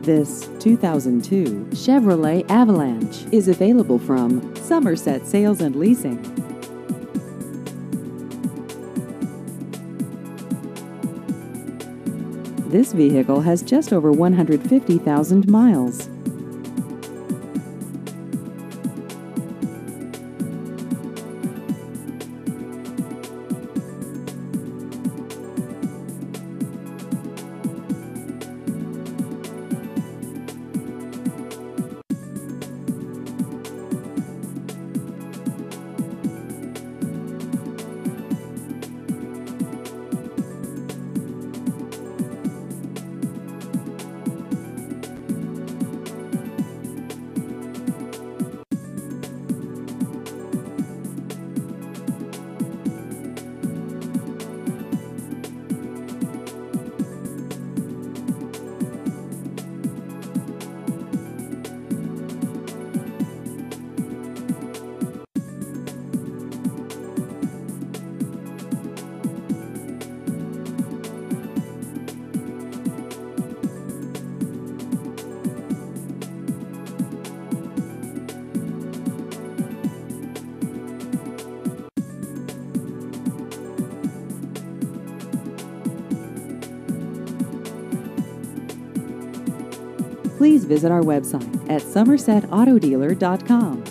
This 2002 Chevrolet Avalanche is available from Somerset Sales and Leasing. This vehicle has just over 150,000 miles. Please visit our website at somersetautodealer.com.